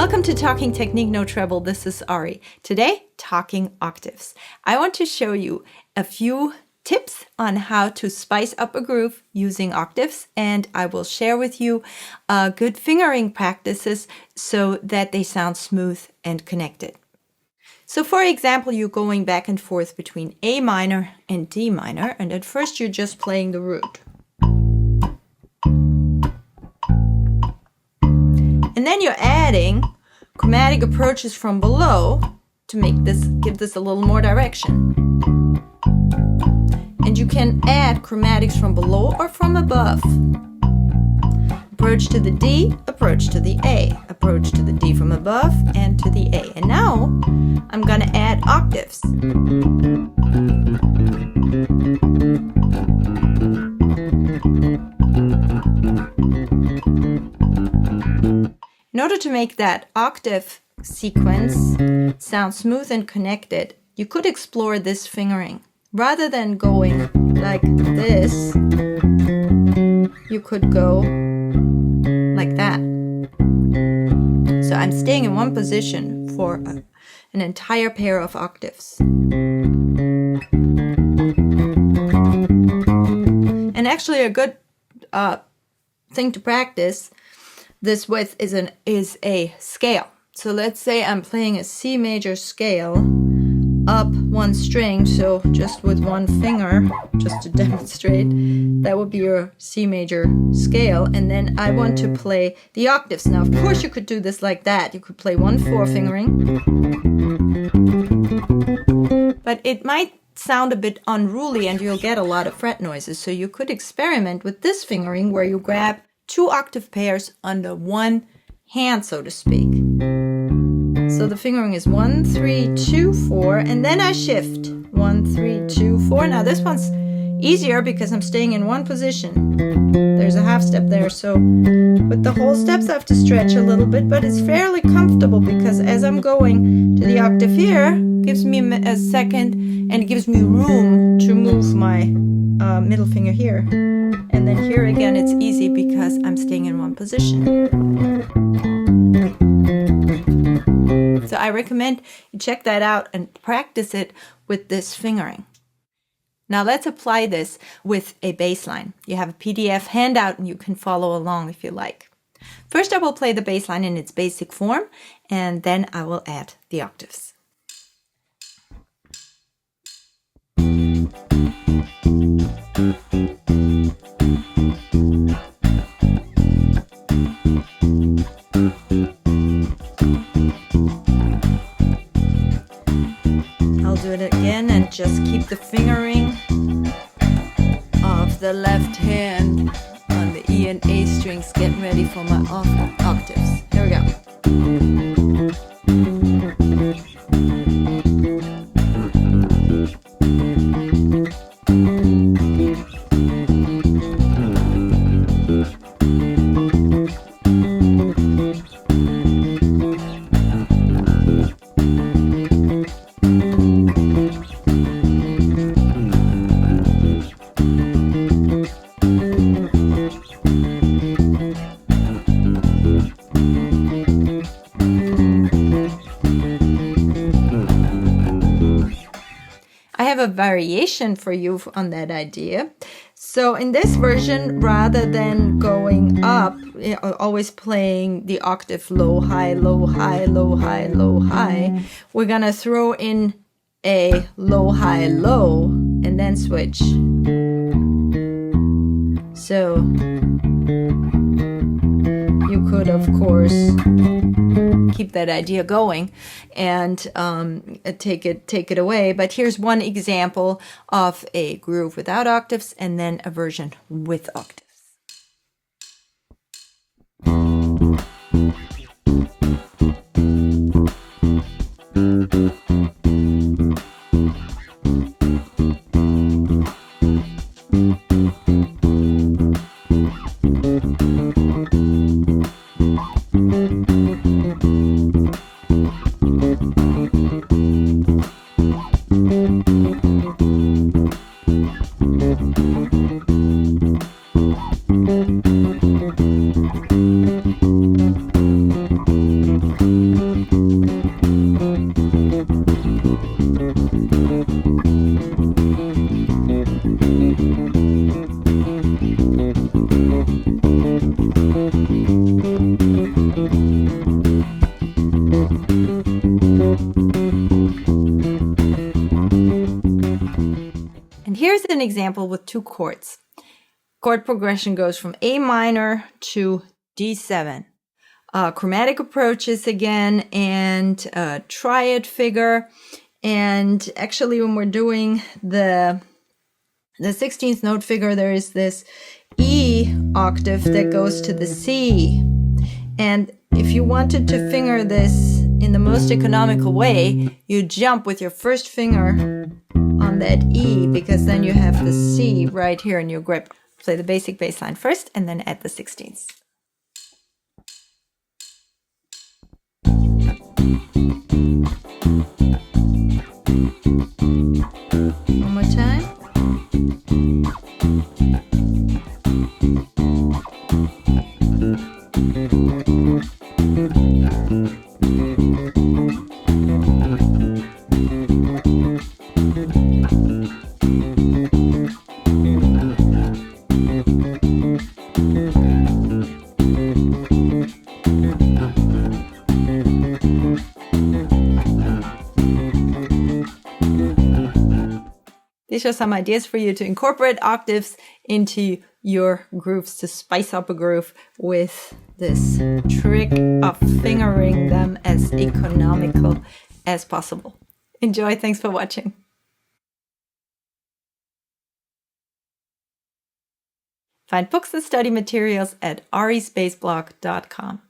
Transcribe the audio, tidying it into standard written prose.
Welcome to Talking Technique No Treble. This is Ari. Today, talking octaves. I want to show you a few tips on how to spice up a groove using octaves, and I will share with you good fingering practices so that they sound smooth and connected. So for example, you're going back and forth between A minor and D minor, and at first you're just playing the root. And then you're adding chromatic approaches from below to give this a little more direction. And you can add chromatics from below or from above. Approach to the D, approach to the A, approach to the D from above and to the A. And now I'm gonna add octaves. In order to make that octave sequence sound smooth and connected, you could explore this fingering. Rather than going like this, you could go like that. So I'm staying in one position for an entire pair of octaves. And actually a good thing to practice this with is a scale. So let's say I'm playing a C major scale up one string, so just with one finger, just to demonstrate, that would be your C major scale, and then I want to play the octaves. Now, of course, you could do this like that. You could play 1/4 fingering, but it might sound a bit unruly and you'll get a lot of fret noises, so you could experiment with this fingering where you grab 2 octave pairs under one hand, so to speak. So the fingering is 1, 3, 2, 4, and then I shift 1, 3, 2, 4. Now this one's easier because I'm staying in one position. There's a half step there, so with the whole steps I have to stretch a little bit, but it's fairly comfortable because as I'm going to the octave here, it gives me a second and it gives me room to move my middle finger here. And then here again it's easy because I'm staying in one position. So I recommend you check that out and practice it with this fingering. Now let's apply this with a bassline. You have a PDF handout and you can follow along if you like. First I will play the bassline in its basic form and then I will add the octaves. I'll do it again and just keep the fingering of the left hand on the E and A strings, getting ready for my octaves. Here we go. I have a variation for you on that idea. So in this version, rather than going up, always playing the octave low, high, low, high, low, high, low, high, we're gonna throw in a low, high, low, and then switch. So you could, of course, keep that idea going and take it away. But here's one example of a groove without octaves and then a version with octaves. And here's an example with 2 chords. Chord progression goes from A minor to D7. Chromatic approaches again, and triad figure. And actually, when we're doing the 16th note figure, there is this E octave that goes to the C. And if you wanted to finger this in the most economical way, you jump with your first finger on that E, because then you have the C right here in your grip. Play the basic bass line first and then add the 16ths. One more time. These are some ideas for you to incorporate octaves into your grooves, to spice up a groove with this trick of fingering them as economical as possible. Enjoy. Thanks for watching. Find books and study materials at arisbassblog.com.